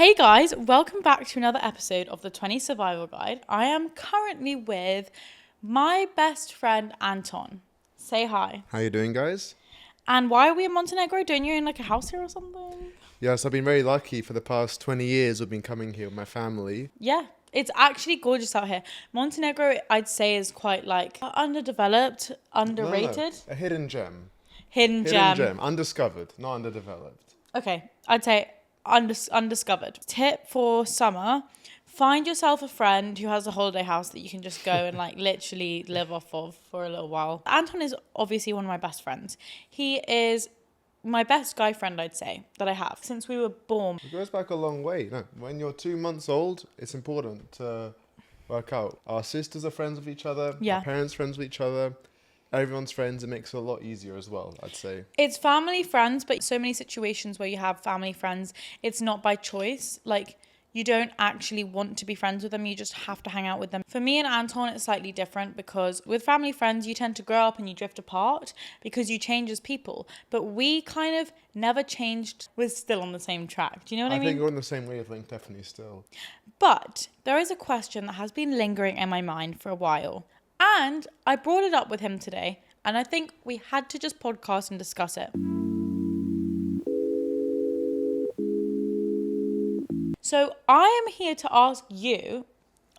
Hey guys, welcome back to another episode of the 20 Survival Guide. I am currently with my best friend Anton. Say hi. How you doing, guys? And why are we in Montenegro? Don't you in like a house here or something? Yes, I've been very lucky for the past 20 years. We've been coming here with my family. Yeah, it's actually gorgeous out here. Montenegro, I'd say, is quite like underdeveloped, underrated. No, a hidden gem. Hidden gem. Undiscovered, not underdeveloped. Okay, I'd say undiscovered. Tip for summer: find yourself a friend who has a holiday house that you can just go and like literally live off of for a little while. Anton is obviously one of my best friends. He is my best guy friend, I'd say, that I have since we were born. It goes back a long way. No, when you're 2 months old, it's important to work out. Our sisters are friends with each other. Yeah. Our parents friends with each other. Everyone's friends. It makes it a lot easier as well, I'd say. It's family friends, but so many situations where you have family friends, it's not by choice. Like, you don't actually want to be friends with them. You just have to hang out with them. For me and Anton, it's slightly different because with family friends, you tend to grow up and you drift apart because you change as people. But we kind of never changed. We're still on the same track. Do you know what I mean? I think we're on the same wavelength, definitely still. But there is a question that has been lingering in my mind for a while. And I brought it up with him today. And I think we had to just podcast and discuss it. So I am here to ask you,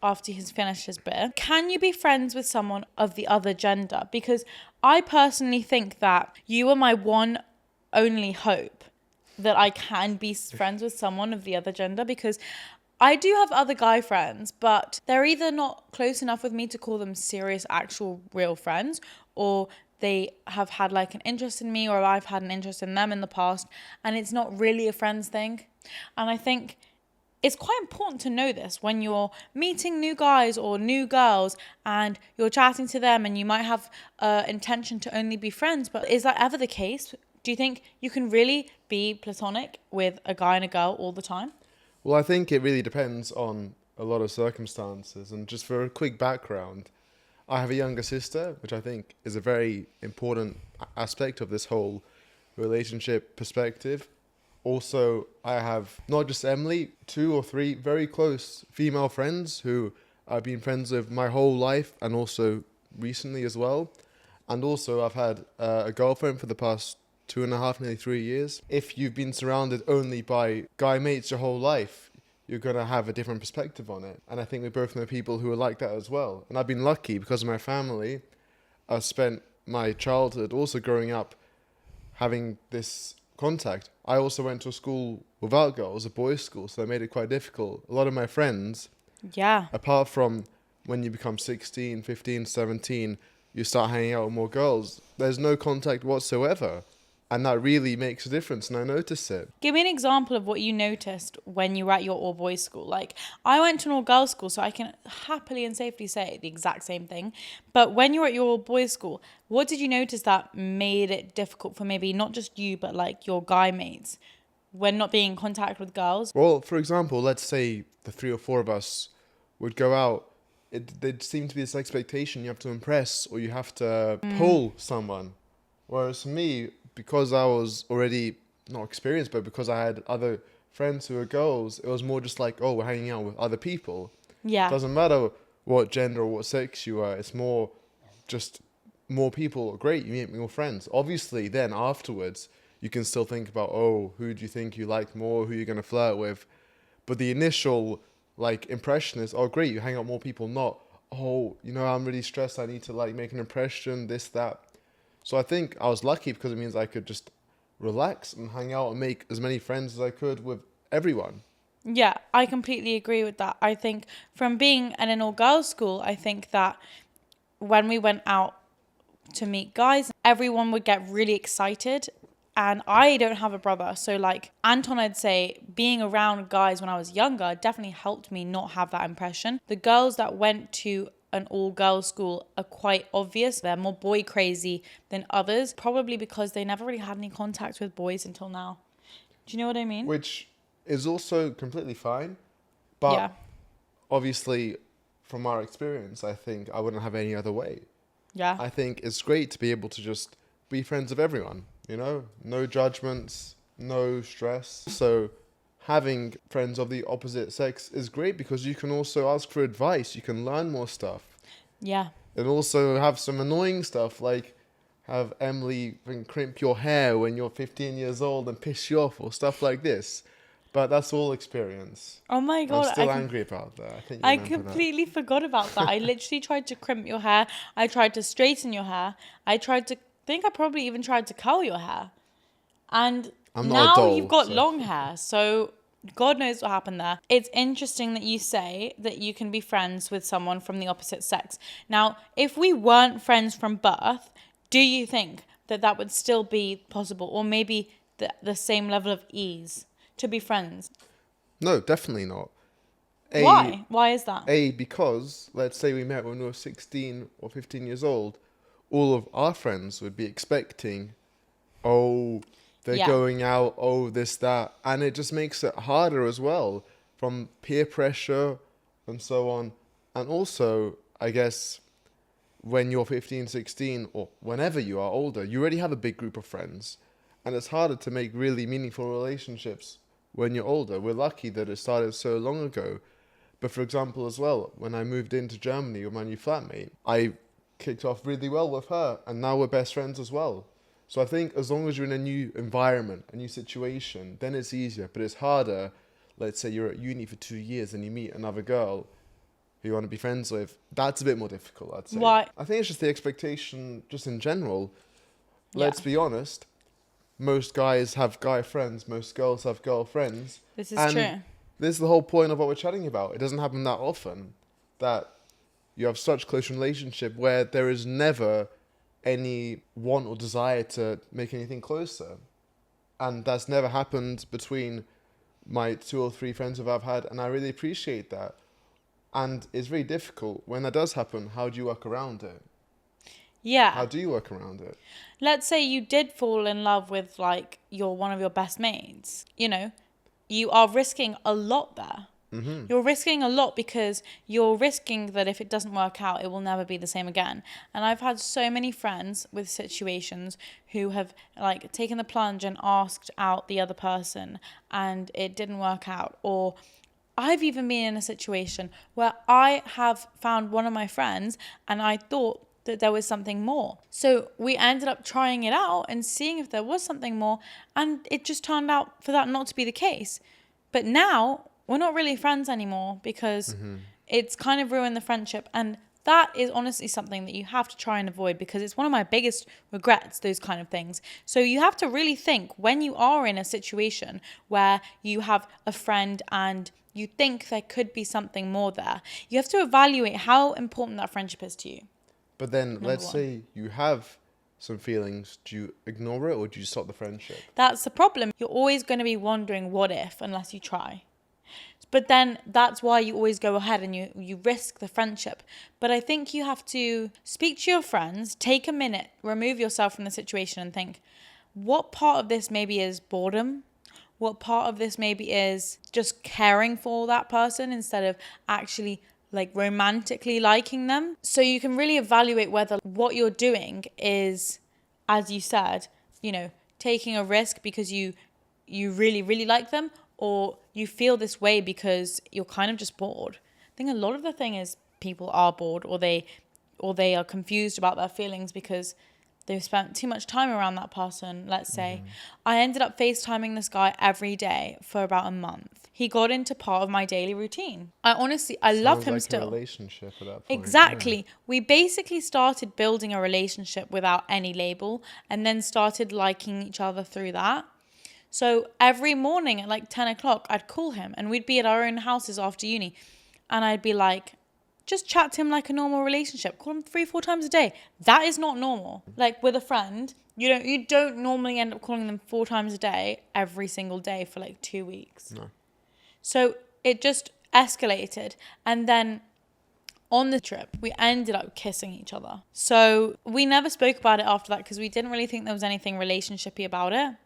after he's finished his bit, can you be friends with someone of the other gender? Because I personally think that you are my one only hope that I can be friends with someone of the other gender, because I do have other guy friends, but they're either not close enough with me to call them serious, actual, real friends, or they have had like an interest in me, or I've had an interest in them in the past, and it's not really a friends thing. And I think it's quite important to know this when you're meeting new guys or new girls and you're chatting to them and you might have intention to only be friends. But is that ever the case? Do you think you can really be platonic with a guy and a girl all the time? Well, I think it really depends on a lot of circumstances. And just for a quick background, I have a younger sister, which I think is a very important aspect of this whole relationship perspective. Also, I have not just Emily, 2 or 3 very close female friends who I've been friends with my whole life and also recently as well. And also I've had a girlfriend for the past 2.5, nearly 3 years. If you've been surrounded only by guy mates your whole life, you're going to have a different perspective on it. And I think we both know people who are like that as well. And I've been lucky because of my family. I've spent my childhood also growing up having this contact. I also went to a school without girls, a boys' school, so that made it quite difficult. A lot of my friends, apart from when you become 16, 15, 17, you start hanging out with more girls. There's no contact whatsoever. And that really makes a difference, and I notice it. Give me an example of what you noticed when you were at your all-boys school. Like, I went to an all-girls school, so I can happily and safely say the exact same thing. But when you were at your all-boys school, what did you notice that made it difficult for maybe not just you, but like your guy mates when not being in contact with girls? Well, for example, let's say the 3 or 4 of us would go out. There'd seem to be this expectation you have to impress or you have to pull someone. Whereas for me, because I was already not experienced, but because I had other friends who were girls, it was more just like, oh, we're hanging out with other people. Yeah. It doesn't matter what gender or what sex you are. It's more just more people. Great, you meet more friends. Obviously, then afterwards, you can still think about, oh, who do you think you like more, who you're going to flirt with. But the initial like impression is, oh, great, you hang out with more people, not, oh, I'm really stressed. I need to like make an impression, this, that. So I think I was lucky because it means I could just relax and hang out and make as many friends as I could with everyone. Yeah, I completely agree with that. I think from being at an all-girls school, I think that when we went out to meet guys, everyone would get really excited. And I don't have a brother. So like Anton, I'd say being around guys when I was younger definitely helped me not have that impression. The girls that went to an all-girls school are quite obvious. They're more boy crazy than others, probably because they never really had any contact with boys until now. Do you know what I mean? Which is also completely fine. But obviously, from our experience, I think I wouldn't have any other way. Yeah. I think it's great to be able to just be friends with everyone, no judgments, no stress. So having friends of the opposite sex is great because you can also ask for advice. You can learn more stuff. Yeah. And also have some annoying stuff like have Emily crimp your hair when you're 15 years old and piss you off or stuff like this. But that's all experience. Oh my I'm God, still angry about that. I think you I remember that. completely forgot about that. I literally tried to crimp your hair. I tried to straighten your hair. I probably even tried to curl your hair. And I'm not a now you've doll, got so long hair. So God knows what happened there. It's interesting that you say that you can be friends with someone from the opposite sex. Now, if we weren't friends from birth, do you think that that would still be possible? Or maybe the same level of ease to be friends? no, definitely not. A Why? Why is that? because let's say we met when we were 16 or 15 years old, all of our friends would be expecting, oh, they're Yeah. going out, oh, this, that. And it just makes it harder as well from peer pressure and so on. And also, I guess, when you're 15, 16, or whenever you are older, you already have a big group of friends. And it's harder to make really meaningful relationships when you're older. We're lucky that it started so long ago. But for example, as well, when I moved into Germany with my new flatmate, I kicked off really well with her, and now we're best friends as well. So I think as long as you're in a new environment, a new situation, then it's easier. But it's harder. Let's say you're at uni for 2 years and you meet another girl who you want to be friends with. That's a bit more difficult, I'd say. Why? I think it's just the expectation, just in general. Yeah. Let's be honest. Most guys have guy friends. Most girls have girlfriends. This is And true. this is the whole point of what we're chatting about. It doesn't happen that often that you have such close relationship where there is never any want or desire to make anything closer. And that's never happened between my 2 or 3 friends who I've had, and I really appreciate that. And it's very difficult. When that does happen, how do you work around it? Yeah. How do you work around it? Let's say you did fall in love with like one of your best mates. You are risking a lot there. Mm-hmm. You're risking a lot because you're risking that if it doesn't work out, it will never be the same again. And I've had so many friends with situations who have like taken the plunge and asked out the other person and it didn't work out. Or I've even been in a situation where I have found one of my friends and I thought that there was something more. So we ended up trying it out and seeing if there was something more, and it just turned out for that not to be the case. But now we're not really friends anymore because it's kind of ruined the friendship, and that is honestly something that you have to try and avoid because it's one of my biggest regrets, those kind of things. So you have to really think when you are in a situation where you have a friend and you think there could be something more there, you have to evaluate how important that friendship is to you. But then, Number let's one. say you have some feelings. Do you ignore it or do you stop the friendship? That's the problem. You're always going to be wondering what if unless you try. But then that's why you always go ahead and you risk the friendship. But I think you have to speak to your friends, take a minute, remove yourself from the situation and think, what part of this maybe is boredom? What part of this maybe is just caring for that person instead of actually like romantically liking them? So you can really evaluate whether what you're doing is, as you said, taking a risk because you really, really like them, or you feel this way because you're kind of just bored. I think a lot of the thing is people are bored or they are confused about their feelings because they've spent too much time around that person, let's say. I ended up FaceTiming this guy every day for about a month. He got into part of my daily routine. I love Sounds him like still. a relationship at that point. Exactly. Yeah. We basically started building a relationship without any label and then started liking each other through that. So every morning at like 10 o'clock, I'd call him and we'd be at our own houses after uni. And I'd be like, just chat to him like a normal relationship. Call him 3-4 times a day. That is not normal. Like with a friend, you don't normally end up calling them 4 times a day every single day for like 2 weeks. No. So it just escalated. And then on the trip, we ended up kissing each other. So we never spoke about it after that because we didn't really think there was anything relationshipy about it.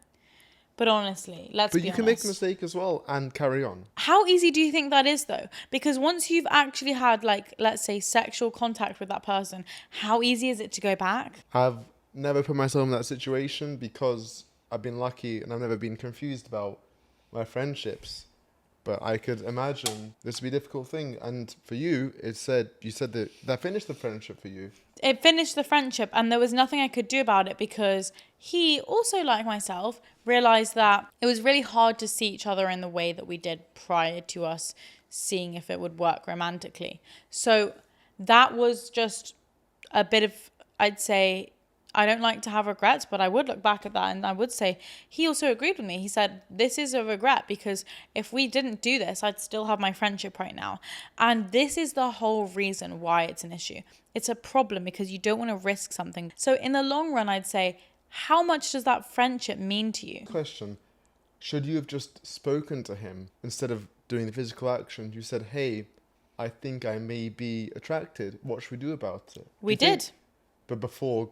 But honestly, let's be honest. But you can make a mistake as well and carry on. How easy do you think that is though? Because once you've actually had like, let's say sexual contact with that person, how easy is it to go back? I've never put myself in that situation because I've been lucky and I've never been confused about my friendships. But I could imagine this would be a difficult thing. And for you, you said that finished the friendship for you. It finished the friendship, and there was nothing I could do about it because he also, like myself, realized that it was really hard to see each other in the way that we did prior to us seeing if it would work romantically. So that was just a bit of, I'd say, I don't like to have regrets, but I would look back at that and I would say he also agreed with me. He said, this is a regret because if we didn't do this, I'd still have my friendship right now. And this is the whole reason why it's an issue. It's a problem because you don't want to risk something. So in the long run, I'd say, how much does that friendship mean to you? Question. Should you have just spoken to him instead of doing the physical action? You said, hey, I think I may be attracted. What should we do about it? We did. But before...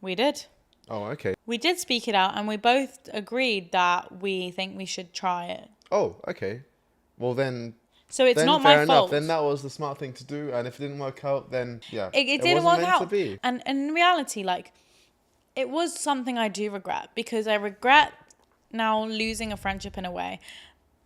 We did. Oh, okay. We did speak it out and we both agreed that we think we should try it. Oh, okay. Well, then... So it's then not fair my enough. fault. Then that was the smart thing to do. And if it didn't work out, then, yeah. It didn't wasn't work meant out. to be. And in reality, like, it was something I do regret because I regret now losing a friendship in a way.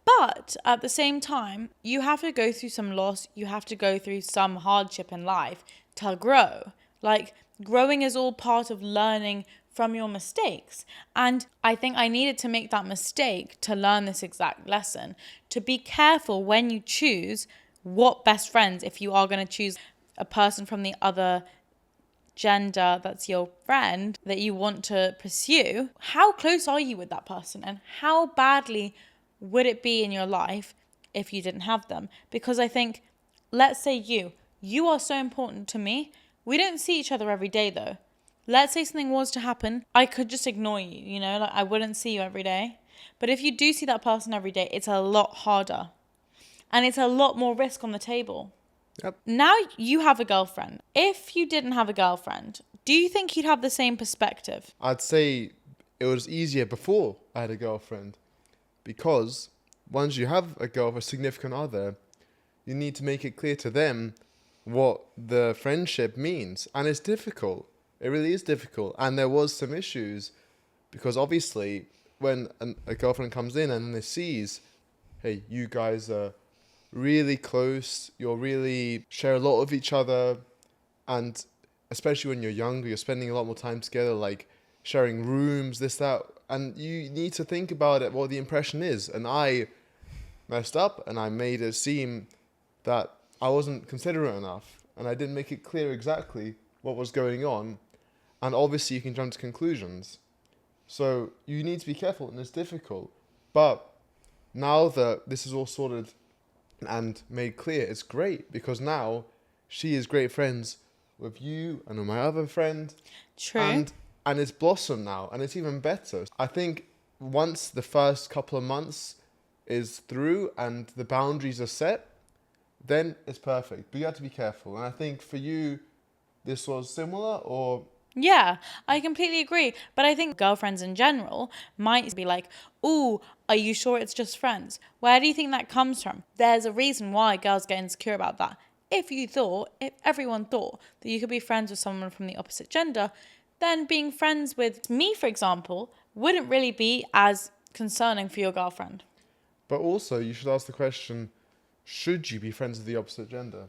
But at the same time, you have to go through some loss. You have to go through some hardship in life to grow. Like, growing is all part of learning from your mistakes. And I think I needed to make that mistake to learn this exact lesson, to be careful when you choose what best friends, if you are going to choose a person from the other gender that's your friend that you want to pursue, how close are you with that person and how badly would it be in your life if you didn't have them? Because I think, let's say you are so important to me. We don't see each other every day though. Let's say something was to happen, I could just ignore you, you know, like I wouldn't see you every day. But if you do see that person every day, it's a lot harder and it's a lot more risk on the table. Yep. Now you have a girlfriend. If you didn't have a girlfriend, do you think you'd have the same perspective? I'd say it was easier before I had a girlfriend. Because once you have a significant other, you need to make it clear to them what the friendship means. And it's difficult. It really is difficult. And there was some issues because obviously when a girlfriend comes in and they sees, hey, you guys are really close, you're really share a lot of each other, and especially when you're younger, you're spending a lot more time together, like sharing rooms, this, that, and you need to think about it, what the impression is. And I messed up and I made it seem that I wasn't considerate enough and I didn't make it clear exactly what was going on. And obviously you can jump to conclusions. So you need to be careful and it's difficult. But now that this is all sorted and made clear, it's great because now she is great friends with you and with my other friend. True. And it's blossomed now and it's even better. I think once the first couple of months is through and the boundaries are set, then it's perfect. But you have to be careful. And I think for you, this was similar or... Yeah, I completely agree. But I think girlfriends in general might be like, ooh, are you sure it's just friends? Where do you think that comes from? There's a reason why girls get insecure about that. If everyone thought that you could be friends with someone from the opposite gender, then being friends with me, for example, wouldn't really be as concerning for your girlfriend. But also, you should ask the question, should you be friends with the opposite gender?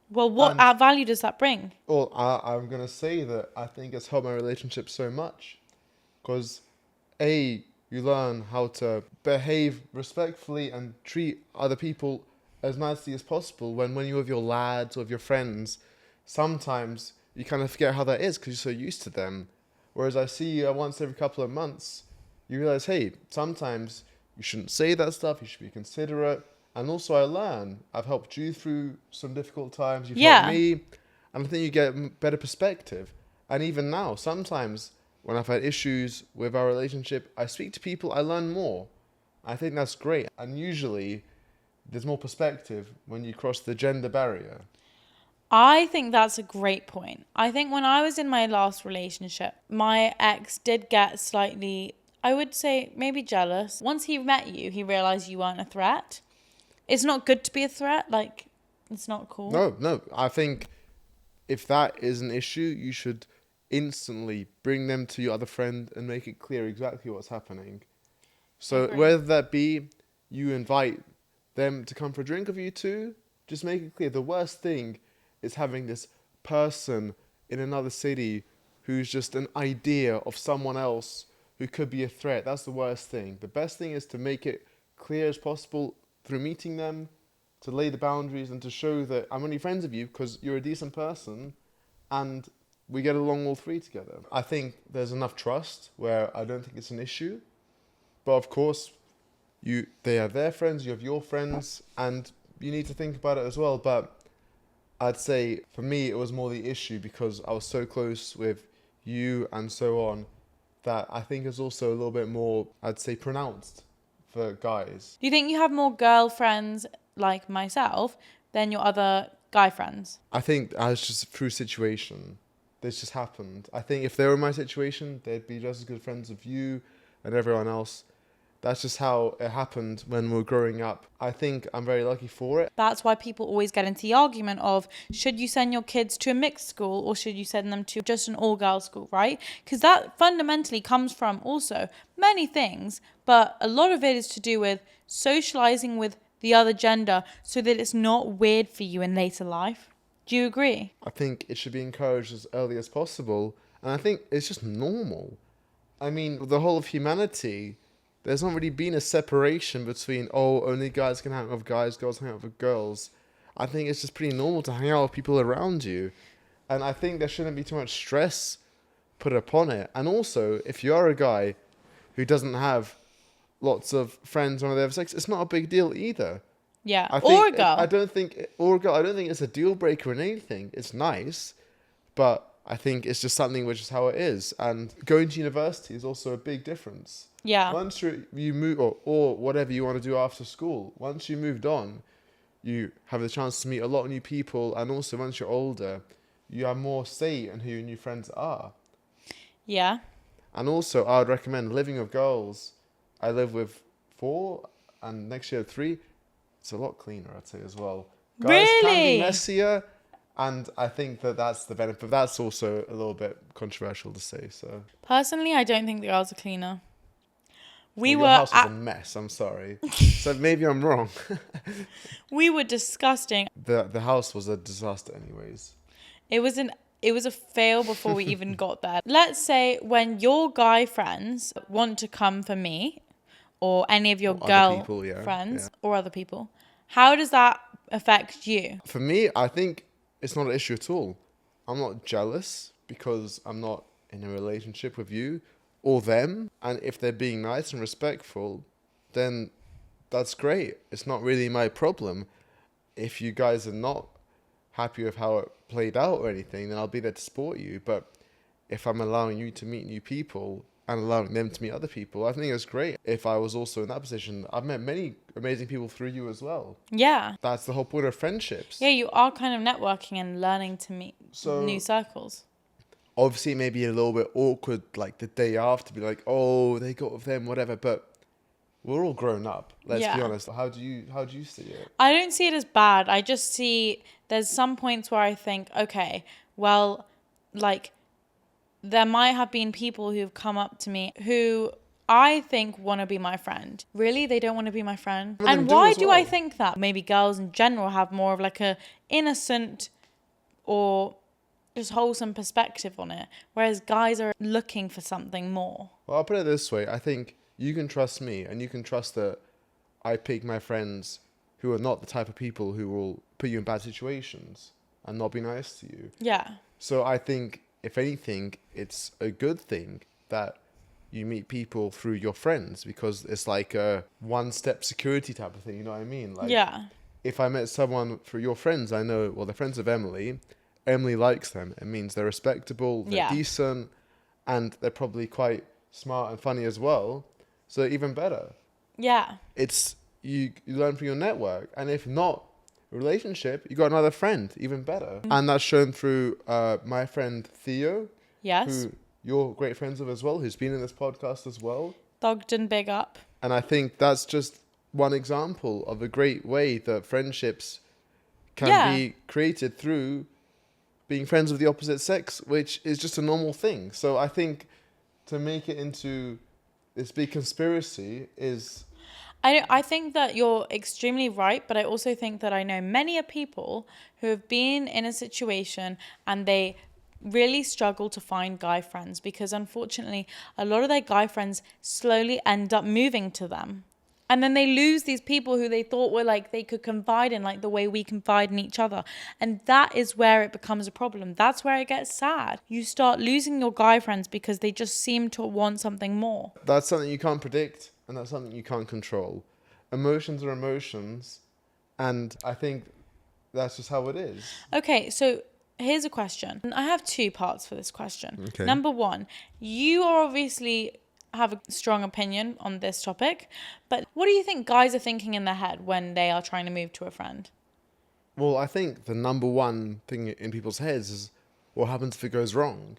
Well, what value does that bring? Well, I'm going to say that I think it's helped my relationship so much. Because, A, you learn how to behave respectfully and treat other people as nicely as possible. When you're with your lads or with your friends, sometimes you kind of forget how that is because you're so used to them. Whereas I see you once every couple of months, you realize, hey, sometimes you shouldn't say that stuff, you should be considerate. And also I learn, I've helped you through some difficult times, you've helped me, and I think you get a better perspective. And even now, sometimes when I've had issues with our relationship, I speak to people, I learn more. I think that's great. And usually there's more perspective when you cross the gender barrier. I think that's a great point. I think when I was in my last relationship, my ex did get slightly, I would say, maybe jealous. Once he met you, he realized you weren't a threat. It's not good to be a threat. Like, it's not cool. No. I think if that is an issue, you should instantly bring them to your other friend and make it clear exactly what's happening. So whether that be you invite them to come for a drink with you two, just make it clear. The worst thing is having this person in another city who's just an idea of someone else who could be a threat. That's the worst thing. The best thing is to make it clear as possible through meeting them, to lay the boundaries and to show that I'm only friends with you because you're a decent person and we get along all three together. I think there's enough trust where I don't think it's an issue. But of course, they have their friends, you have your friends, and you need to think about it as well. But I'd say for me, it was more the issue because I was so close with you and so on that I think it's also a little bit more, I'd say, pronounced for guys. Do you think you have more girlfriends like myself than your other guy friends? I think I was just through situation. This just happened. I think if they were in my situation, they'd be just as good friends with you and everyone else. That's just how it happened when we were growing up. I think I'm very lucky for it. That's why people always get into the argument of, should you send your kids to a mixed school or should you send them to just an all-girls school, right? Because that fundamentally comes from also many things, but a lot of it is to do with socializing with the other gender so that it's not weird for you in later life. Do you agree? I think it should be encouraged as early as possible. And I think it's just normal. I mean, the whole of humanity, there's not really been a separation between, only guys can hang out with guys, girls hang out with girls. I think it's just pretty normal to hang out with people around you. And I think there shouldn't be too much stress put upon it. And also, if you are a guy who doesn't have lots of friends on the other sex, it's not a big deal either. Yeah, or a girl. I don't think it's a deal breaker in anything. It's nice, but I think it's just something which is how it is. And going to university is also a big difference. Yeah. Once you move, or whatever you want to do after school, once you moved on, you have the chance to meet a lot of new people. And also, once you're older, you have more say in who your new friends are. Yeah. And also, I would recommend living with girls. I live with 4, and next year 3. It's a lot cleaner, I'd say, as well. Guys can be messier, and I think that's the benefit. That's also a little bit controversial to say. So personally, I don't think the girls are cleaner. Your house was a mess. I'm sorry. So maybe I'm wrong. We were disgusting. The house was a disaster, anyways. It was a fail before we even got there. Let's say when your guy friends want to come for me, or any of your girl friends, or other people, how does that affect you? For me, I think it's not an issue at all. I'm not jealous because I'm not in a relationship with you or them. And if they're being nice and respectful, then that's great. It's not really my problem. If you guys are not happy with how it played out or anything, then I'll be there to support you. But if I'm allowing you to meet new people and allowing them to meet other people, I think it's great. If I was also in that position, I've met many amazing people through you as well. Yeah. That's the whole point of friendships. Yeah, you are kind of networking and learning to meet new circles. Obviously, it may be a little bit awkward, like the day after, be like, they got with them, whatever. But we're all grown up. Let's be honest. How do you see it? I don't see it as bad. I just see there's some points where I think, okay, well, like, there might have been people who've come up to me who I think want to be my friend. Really? They don't want to be my friend? And why do I think that? Maybe girls in general have more of like a innocent or just wholesome perspective on it, whereas guys are looking for something more. Well, I'll put it this way. I think you can trust me and you can trust that I pick my friends who are not the type of people who will put you in bad situations and not be nice to you. Yeah. So I think, if anything, it's a good thing that you meet people through your friends because it's like a one-step security type of thing, you know what I mean? Like, yeah. If I met someone through your friends, I know, they're friends of Emily. Emily likes them. It means they're respectable, they're decent, and they're probably quite smart and funny as well. So even better. Yeah. It's, you learn from your network. And if not a relationship, you got another friend, even better. And that's shown through my friend Theo. Yes. Who you're great friends with as well, who's been in this podcast as well. Dogden, big up. And I think that's just one example of a great way that friendships can be created through being friends with the opposite sex, which is just a normal thing. So I think to make it into this big conspiracy is I think that you're extremely right, but I also think that I know many people who have been in a situation and they really struggle to find guy friends because unfortunately a lot of their guy friends slowly end up moving to them. And then they lose these people who they thought were like they could confide in, like the way we confide in each other. And that is where it becomes a problem. That's where it gets sad. You start losing your guy friends because they just seem to want something more. That's something you can't predict, and that's something you can't control. Emotions are emotions, and I think that's just how it is. Okay, so here's a question. I have two parts for this question. Okay. Number one, you are obviously have a strong opinion on this topic, but what do you think guys are thinking in their head when they are trying to move to a friend? Well, I think the number one thing in people's heads is what happens if it goes wrong.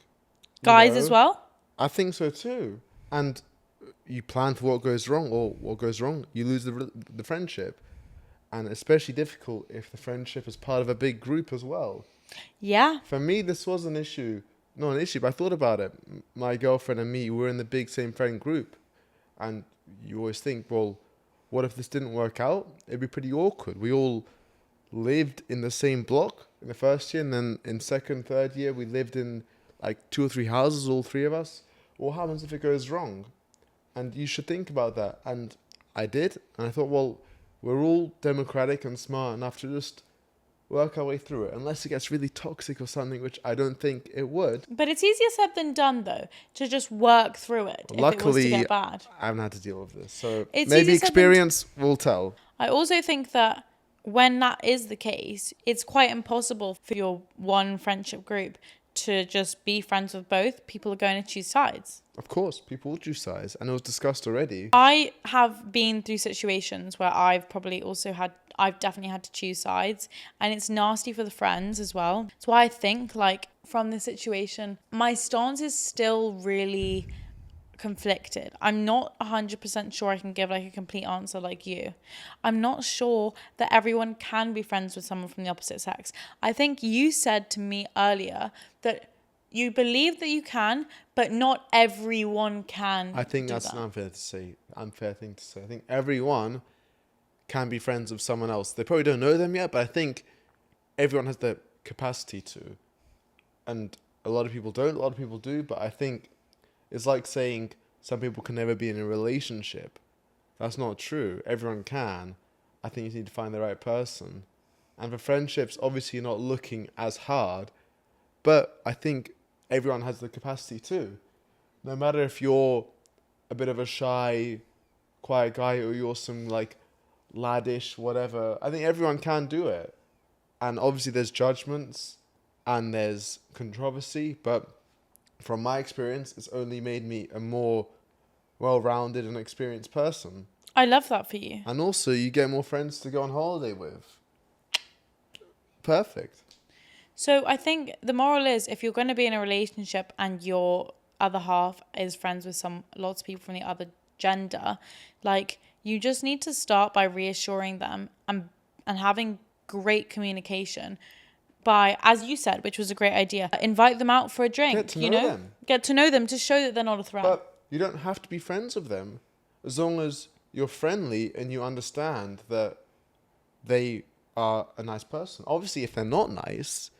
Guys as well? I think so too. And you plan for what goes wrong, or what goes wrong, you lose the friendship. And especially difficult if the friendship is part of a big group as well. Yeah. For me, this was an issue. Not an issue, but I thought about it. My girlfriend and me were in the big same friend group. And you always think, well, what if this didn't work out? It'd be pretty awkward. We all lived in the same block in the first year, and then in second, third year, we lived in like 2 or 3 houses, all 3 of us. What happens if it goes wrong? And you should think about that. And I did. And I thought, well, we're all democratic and smart enough to just work our way through it, unless it gets really toxic or something, which I don't think it would. But it's easier said than done, though, to just work through it if it was to Luckily, get bad. I haven't had to deal with this. So It's maybe easier said than experience will tell. I also think that when that is the case, it's quite impossible for your one friendship group to just be friends with both. People are going to choose sides. Of course, people will choose sides, and it was discussed already. I have been through situations where I've definitely had to choose sides, and it's nasty for the friends as well. That's why I think, like, from this situation, my stance is still really conflicted. I'm not 100% sure I can give like a complete answer like you. I'm not sure that everyone can be friends with someone from the opposite sex. I think you said to me earlier that you believe that you can, but not everyone can. I think that's an unfair thing to say. I think everyone can be friends with someone else. They probably don't know them yet, but I think everyone has the capacity to. And a lot of people don't, a lot of people do, but I think it's like saying some people can never be in a relationship. That's not true. Everyone can. I think you need to find the right person. And for friendships, obviously you're not looking as hard, but I think everyone has the capacity too. No matter if you're a bit of a shy, quiet guy or you're some like laddish, whatever, I think everyone can do it. And obviously there's judgments and there's controversy, but from my experience, it's only made me a more well-rounded and experienced person. I love that for you. And also, you get more friends to go on holiday with. Perfect. So I think the moral is, if you're going to be in a relationship and your other half is friends with lots of people from the other gender, like, you just need to start by reassuring them and having great communication. By, as you said, which was a great idea, invite them out for a drink. Get to know them. Get to know them to show that they're not a threat. But you don't have to be friends with them, as long as you're friendly and you understand that they are a nice person. Obviously, if they're not nice,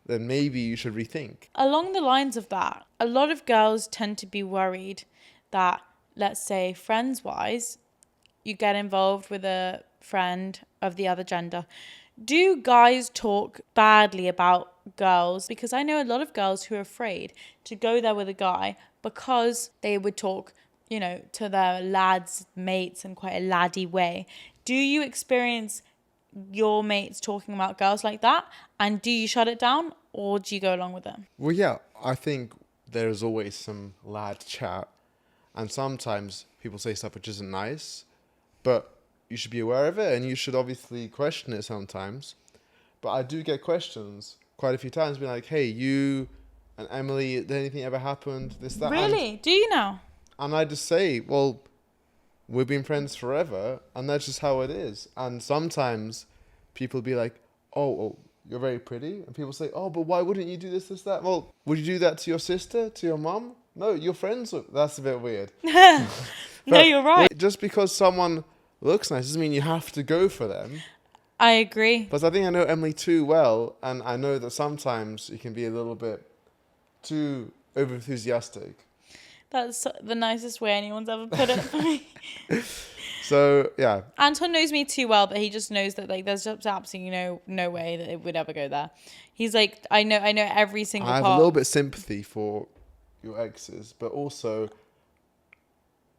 then maybe you should rethink. Along the lines of that, a lot of girls tend to be worried that, let's say, friends-wise, you get involved with a friend of the other gender. Do guys talk badly about girls? Because I know a lot of girls who are afraid to go there with a guy because they would talk, to their lads' mates in quite a laddie way. Do you experience your mates talking about girls like that? And do you shut it down, or do you go along with them? Well, yeah, I think there's always some lad chat. And sometimes people say stuff which isn't nice. But you should be aware of it, and you should obviously question it sometimes. But I do get questions quite a few times, being like, hey, you and Emily, did anything ever happened? This, that. Really? Do you now? And I just say, well, we've been friends forever, and that's just how it is. And sometimes people be like, oh, you're very pretty. And people say, oh, but why wouldn't you do this, that? Well, would you do that to your sister, to your mum? No, you're friends with... That's a bit weird. No, you're right. Just because someone looks nice doesn't mean you have to go for them. I agree. Plus, I think I know Emily too well, and I know that sometimes you can be a little bit too overenthusiastic. That's the nicest way anyone's ever put it for me. So yeah, Anton knows me too well, but he just knows that like there's just absolutely no way that it would ever go there. He's like, I know every single I have part. a little bit sympathy for your exes, but also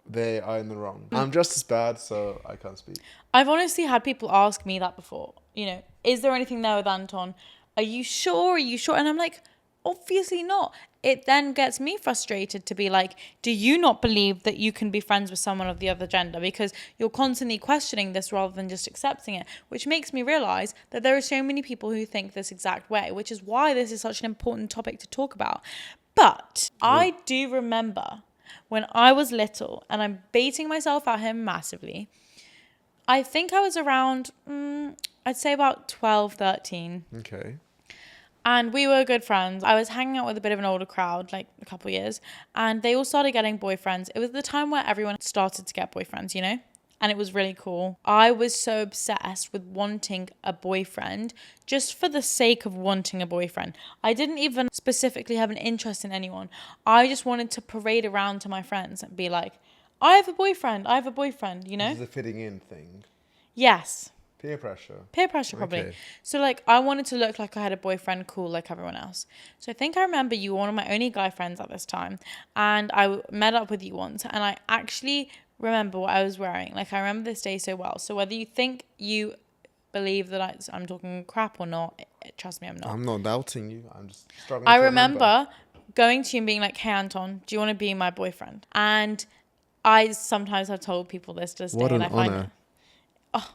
they are in the wrong. I'm just as bad, so I can't speak. I've honestly had people ask me that before. Is there anything there with Anton? Are you sure? Are you sure? And I'm like, obviously not. It then gets me frustrated to be like, do you not believe that you can be friends with someone of the other gender? Because you're constantly questioning this rather than just accepting it, which makes me realize that there are so many people who think this exact way, which is why this is such an important topic to talk about. But I do remember when I was little, and I'm baiting myself out here massively, I think I was around, I'd say about 12, 13. Okay. And we were good friends. I was hanging out with a bit of an older crowd, like a couple years, and they all started getting boyfriends. It was the time where everyone started to get boyfriends. And it was really cool. I was so obsessed with wanting a boyfriend just for the sake of wanting a boyfriend. I didn't even specifically have an interest in anyone. I just wanted to parade around to my friends and be like, I have a boyfriend, This is a fitting in thing. Yes. Peer pressure. Peer pressure, probably. Okay. So, like, I wanted to look like I had a boyfriend cool like everyone else. So I think I remember you were one of my only guy friends at this time. And I met up with you once. And I actually remember what I was wearing. Like, I remember this day so well. So whether you believe that I'm talking crap or not, trust me, I'm not. I'm not doubting you. I'm just struggling I to remember going to you and being like, hey, Anton, do you want to be my boyfriend? And I sometimes have told people this to this day. What an and I find honor. it. Oh,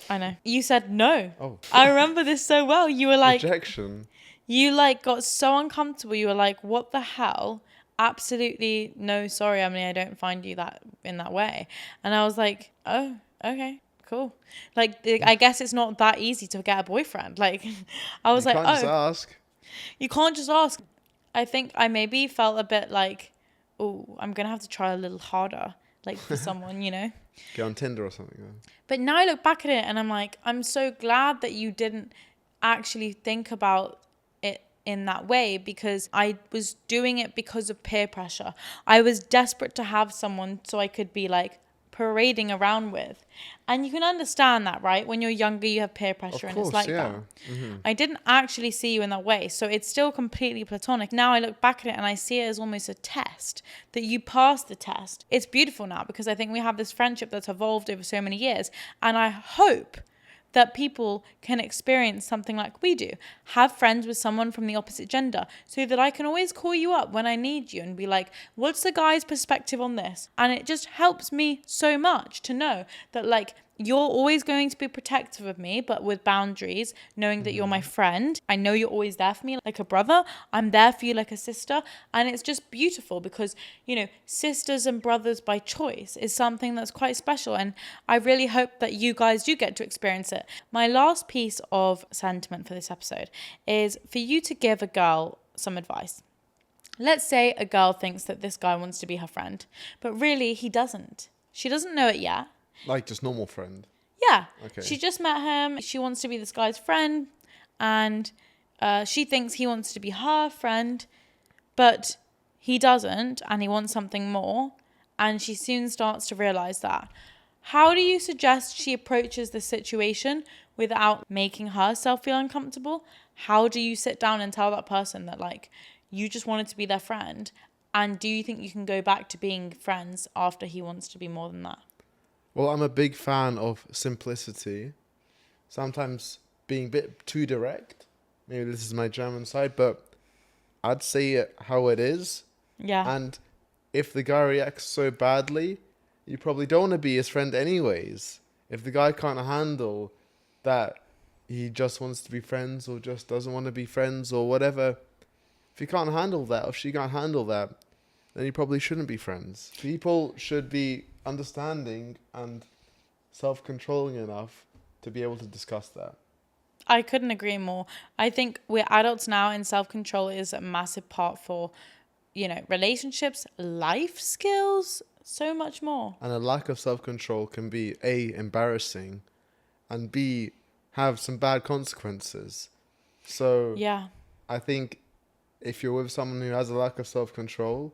I know. You said no. Oh. I remember this so well. You were like, Rejection. you like got so uncomfortable. You were like, what the hell? Absolutely no, sorry, Emily, I don't find you that in that way. And I was like, oh, okay, cool. Like, I guess it's not that easy to get a boyfriend. Like, I was You like, can't just oh, ask. you can't just ask. I think I maybe felt a bit like, oh, I'm going to have to try a little harder, like for someone, Get on Tinder or something. But now I look back at it and I'm like, I'm so glad that you didn't actually think about it in that way, because I was doing it because of peer pressure. I was desperate to have someone so I could be like parading around with. And you can understand that, right? When you're younger, you have peer pressure and it's like that. Mm-hmm. I didn't actually see you in that way. So it's still completely platonic. Now I look back at it and I see it as almost a test, that you passed the test. It's beautiful now because I think we have this friendship that's evolved over so many years. And I hope that people can experience something like we do. Have friends with someone from the opposite gender so that I can always call you up when I need you and be like, what's the guy's perspective on this? And it just helps me so much to know that like you're always going to be protective of me, but with boundaries, knowing that you're my friend. I know you're always there for me like a brother. I'm there for you like a sister. And it's just beautiful because, sisters and brothers by choice is something that's quite special. And I really hope that you guys do get to experience it. My last piece of sentiment for this episode is for you to give a girl some advice. Let's say a girl thinks that this guy wants to be her friend, but really he doesn't. She doesn't know it yet. Like just normal friend. Yeah. Okay. She just met him. She wants to be this guy's friend. And she thinks he wants to be her friend. But he doesn't. And he wants something more. And she soon starts to realize that. How do you suggest she approaches the situation without making herself feel uncomfortable? How do you sit down and tell that person that, like, you just wanted to be their friend? And do you think you can go back to being friends after he wants to be more than that? Well, I'm a big fan of simplicity. Sometimes being a bit too direct. Maybe this is my German side, but I'd say it how it is. Yeah. And if the guy reacts so badly, you probably don't want to be his friend anyways. If the guy can't handle that he just wants to be friends or just doesn't want to be friends or whatever, if he can't handle that or if she can't handle that, then you probably shouldn't be friends. People should be understanding and self-controlling enough to be able to discuss that. I couldn't agree more. I think we're adults now and self-control is a massive part for, relationships, life skills, so much more. And a lack of self-control can be A, embarrassing, and B, have some bad consequences. So Yeah. I think if you're with someone who has a lack of self-control,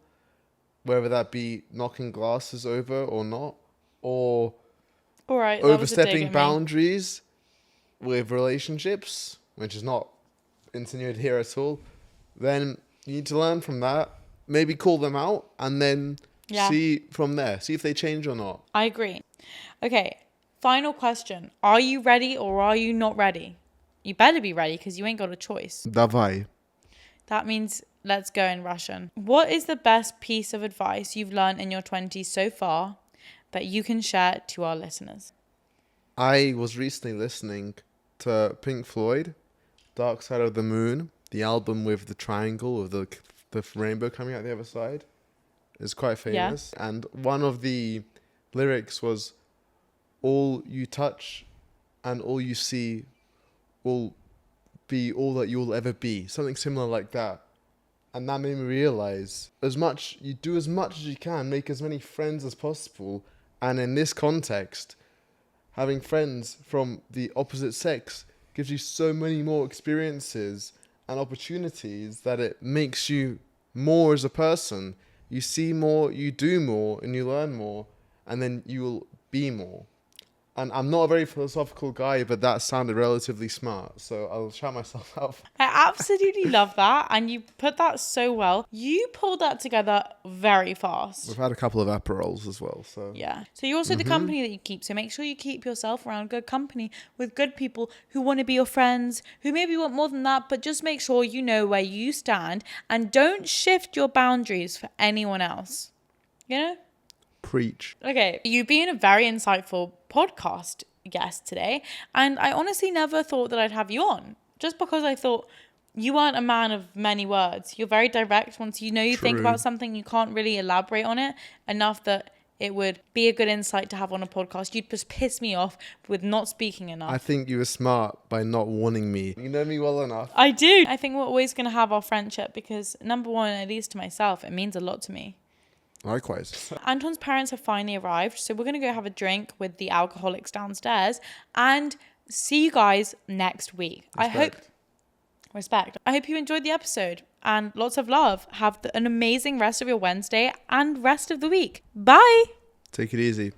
whether that be knocking glasses over or not, or All right, that was a dig overstepping at me. boundaries with relationships, which is not insinuated here at all, then you need to learn from that. Maybe call them out and then Yeah. see from there. See if they change or not. I agree. Okay, final question. Are you ready or are you not ready? You better be ready because you ain't got a choice. Давай. That means let's go in Russian. What is the best piece of advice you've learned in your 20s so far that you can share to our listeners? I was recently listening to Pink Floyd, Dark Side of the Moon, the album with the triangle of the rainbow coming out the other side. It's quite famous. Yeah. And one of the lyrics was, all you touch and all you see will be all that you'll ever be. Something similar like that. And that made me realize as much as you can, make as many friends as possible. And in this context, having friends from the opposite sex gives you so many more experiences and opportunities that it makes you more as a person. You see more, you do more, and you learn more, and then you will be more. And I'm not a very philosophical guy, but that sounded relatively smart, so I'll shout myself out. I absolutely love that, and you put that so well. You pulled that together very fast. We've had a couple of Aperols as well, so... Yeah. So you're also the company that you keep, so make sure you keep yourself around good company with good people who want to be your friends, who maybe want more than that, but just make sure you know where you stand, and don't shift your boundaries for anyone else. You know? Preach. Okay, you've been a very insightful podcast guest today, and I honestly never thought that I'd have you on, just because I thought you aren't a man of many words. You're very direct. Once you think about something, you can't really elaborate on it enough that it would be a good insight to have on a podcast. You'd just piss me off with not speaking enough. I think you were smart by not warning me. You know me well enough. I do. I think we're always going to have our friendship because, number one, at least to myself, it means a lot to me. Likewise. Anton's parents have finally arrived, so we're going to go have a drink with the alcoholics downstairs and see you guys next week. Respect. I hope you enjoyed the episode and lots of love. Have an amazing rest of your Wednesday and rest of the week. Bye. Take it easy.